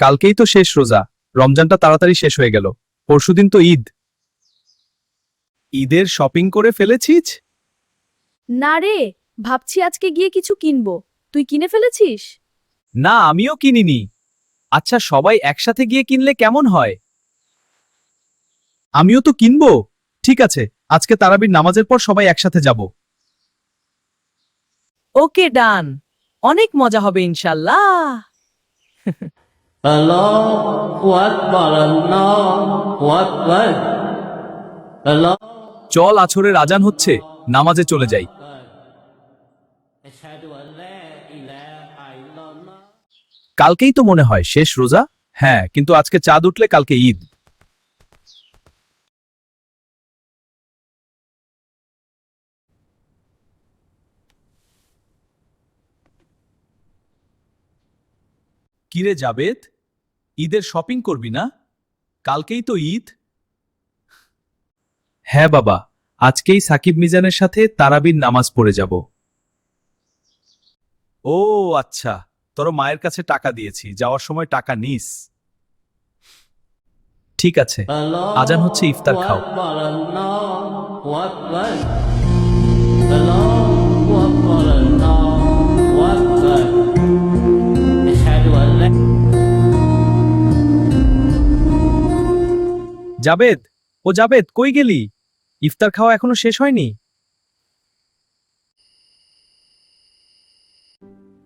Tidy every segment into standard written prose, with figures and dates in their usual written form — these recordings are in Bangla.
কালকেই তো শেষ রোজা, রমজানটা তাড়াতাড়ি শেষ হয়ে গেল। পরশুদিন তো ঈদ। ঈদের শপিং করে ফেলেছিস? না রে, ভাবছি আজকে গিয়ে কিছু কিনবো। তুই কিনে ফেলেছিস? না, আমিও কিনিনি। আচ্ছা, সবাই একসাথে গিয়ে কিনলে কেমন হয়? আমিও তো কিনবো। ঠিক আছে, আজকে তারাবির নামাজের পর সবাই একসাথে যাব। ওকে, ডান। অনেক মজা হবে ইনশাল্লাহ। Allahu Akbar, Allahu Akbar, Allahu চল, আছরের আজান হচ্ছে, নামাজে চলে যাই। Ashhadu an la ilaha illallah. কালকেই তো মনে হয় শেষ রোজা। হ্যাঁ, কিন্তু আজকে চাঁদ উঠলে কালকে ঈদ। কিরে জাবেদ, ঈদের শপিং করবি না? কালকেই তো ঈদ। হ্যাঁ বাবা, আজকেই সাকিব মিজানের সাথে তারাবির নামাজ পড়ে যাব। ও আচ্ছা, তোর মায়ের কাছে টাকা দিয়েছি, যাওয়ার সময় টাকা নিস। ঠিক আছে, আজান হচ্ছে, ইফতার খাও। Akbar, Allahu Akbar, Allahu Akbar, Allahu Akbar. Ashhadu an la Jabed, ও জাবেদ, কই গেলি? ইফতার খাওয়া এখনো শেষ হয়নি?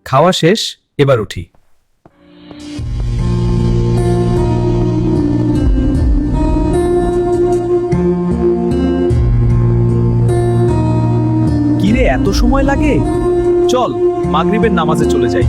খাওয়া শেষ, এবার উঠি। কিরে, এত সময় লাগে? চল, মাগরিবের নামাজে চলে যাই।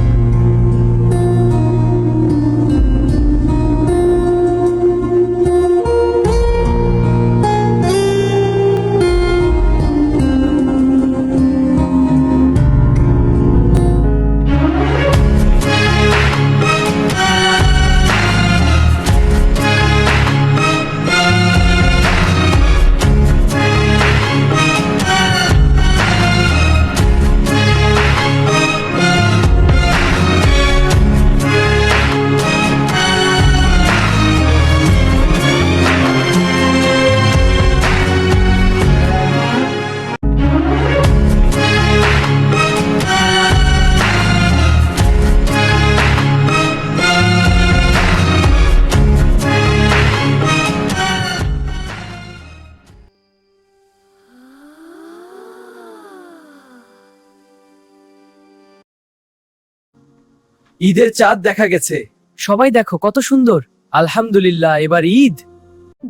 ঈদের চাঁদ দেখা গেছে। সবাই দেখো কত সুন্দর। আলহামদুলিল্লাহ, এবার ঈদ।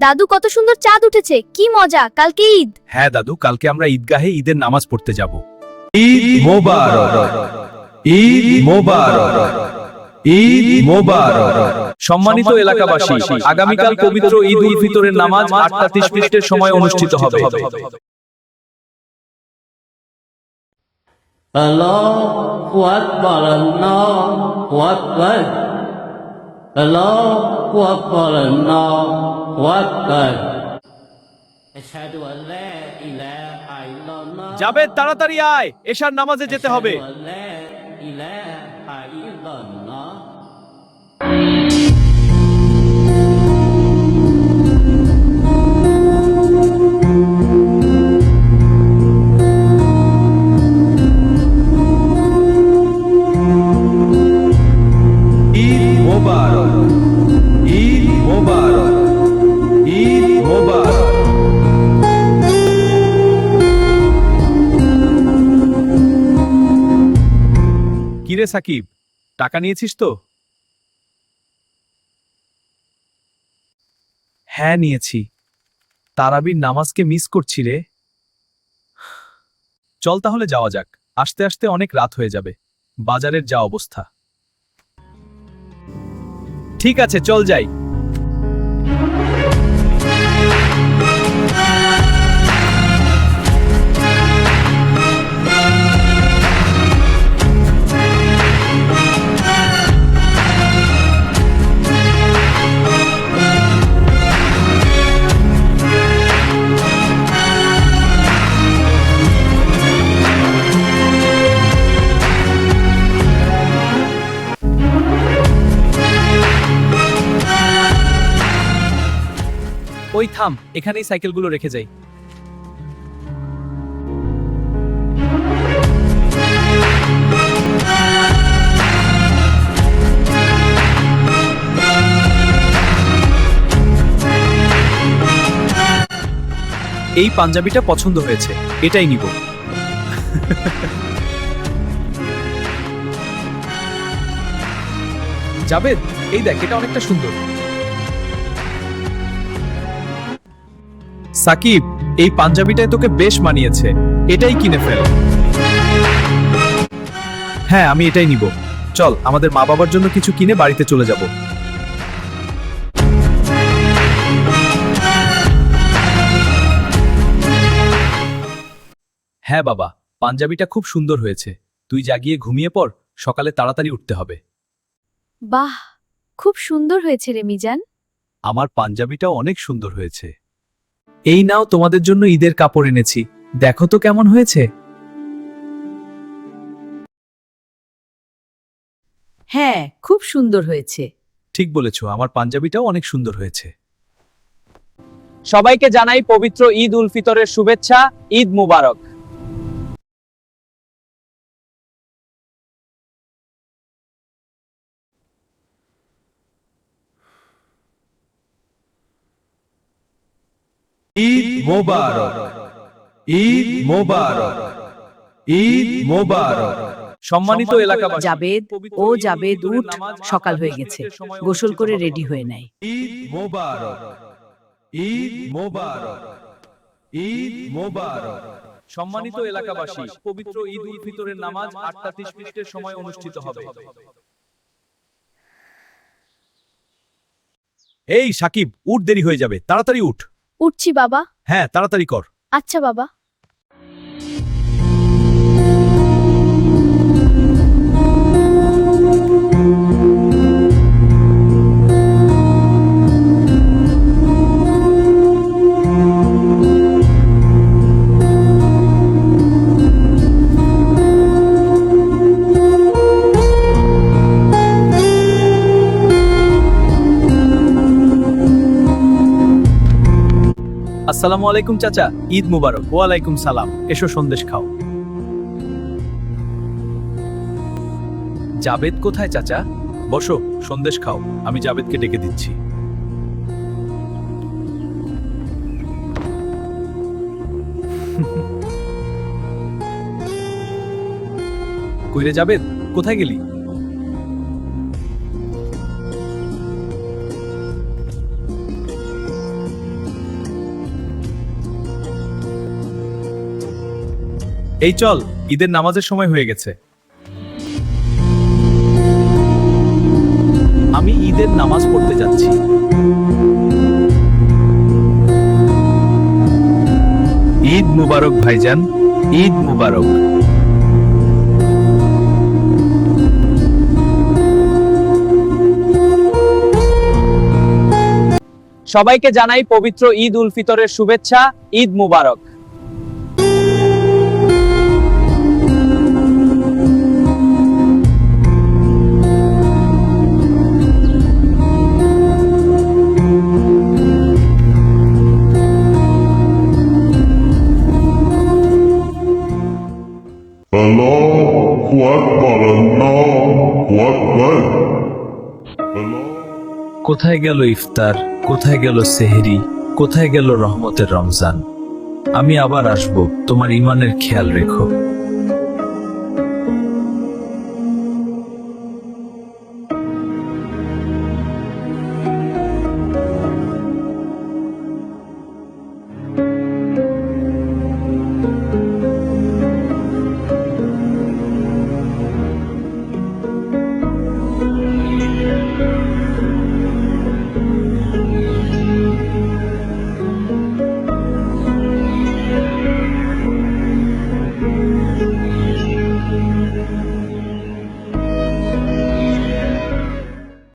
দাদু, কত সুন্দর চাঁদ উঠেছে, কি মজা, কালকে ঈদ। হ্যাঁ দাদু, কালকে আমরা ঈদগাহে ঈদের নামাজ পড়তে যাব। ঈদ মোবারক, ঈদ মোবারক, ঈদ মোবারক। সম্মানিত এলাকাবাসী, আগামীকাল পবিত্র ঈদ উল ফিতরের নামাজ 8:30 সময় অনুষ্ঠিত হবে। Allahu Akbar, Allahu Akbar, Allahu Akbar, Allahu Akbar. Ashhadu an la ilaha illallah. Jabed, তাড়াতাড়ি আয়, এশার নামাজে যেতে হবে। Ashhadu an la ilaha illallah. Eid মোবারক, ঈদ মোবারক, ঈদ মোবারক। কিরে সাকিব, টাকা নিয়েছিস তো? হ্যাঁ নিয়েছি। তারাবির নামাজকে মিস করছি রে। চল তাহলে যাওয়া যাক, আস্তে আস্তে অনেক রাত হয়ে যাবে। বাজারের যা অবস্থা। ঠিক আছে, চল যাই। থাম, এখানেই সাইকেলগুলো রেখে যাই। এই পাঞ্জাবিটা পছন্দ হয়েছে, এটাই নিব। জাবেদ, এই দেখ, এটা অনেকটা সুন্দর। সাকিব, এই পাঞ্জাবিটায় তোকে বেশ মানিয়েছে, এটাই কিনে ফেল। হ্যাঁ, আমি এটাই নিব। চল, আমাদের মা বাবার জন্য কিছু কিনে বাড়িতে চলে যাব। হ্যাঁ বাবা, পাঞ্জাবিটা খুব সুন্দর হয়েছে। তুই জাগিয়ে ঘুমিয়ে পড়, সকালে তাড়াতাড়ি উঠতে হবে। বাহ, খুব সুন্দর হয়েছে রে মিজান। আমার পাঞ্জাবিটাও অনেক সুন্দর হয়েছে। এই নাও, তোমাদের জন্য ঈদের কাপড় এনেছি, দেখো তো কেমন হয়েছে। হ্যাঁ, খুব সুন্দর হয়েছে। ঠিক বলেছো, আমার পাঞ্জাবিটাও অনেক সুন্দর হয়েছে। সবাইকে জানাই পবিত্র ঈদ উল ফিতরের শুভেচ্ছা। ঈদ মুবারক। ঈদ মোবারক, ঈদ মোবারক, ঈদ মোবারক। সম্মানিত এলাকাবাসী, জাবেদ, ও জাবেদ, উঠ, সকাল হয়ে গেছে। গোসল করে রেডি হয়ে নেয়। ঈদ মোবারক, ঈদ মোবারক, ঈদ মোবারক। সম্মানিত এলাকাবাসী, পবিত্র ঈদ উল ফিতরের নামাজ 8:30 সময় অনুষ্ঠিত হবে। এই সাকিব, উঠ, দেরি হয়ে যাবে, তাড়াতাড়ি উঠ। উঠছি বাবা। হ্যাঁ, তাড়াতাড়ি কর। আচ্ছা বাবা। আসসালামু আলাইকুম চাচা, ঈদ মুবারক। ওয়ালাইকুম সালাম, এসো সন্দেশ খাও। জাবেদ কোথায় চাচা? বসো, সন্দেশ খাও, আমি জাবেদকে ডেকে দিচ্ছি। কইরে জাবেদ, কোথায় গেলি? এই চল, ঈদের নামাজের সময় হয়ে গেছে। আমি ঈদের নামাজ পড়তে যাচ্ছি। ঈদ মুবারক ভাইজান, ঈদ মুবারক। সবাইকে জানাই পবিত্র ঈদ উল ফিতরের শুভেচ্ছা। ঈদ মুবারক। Allahu Akbar, Allahu Akbar. কোথায় গেল ইফতার, কোথায় গেল সেহরি, কোথায় গেল রহমতের রমজান? আমি আবার আসব, তোমার ইমানের খেয়াল রেখো।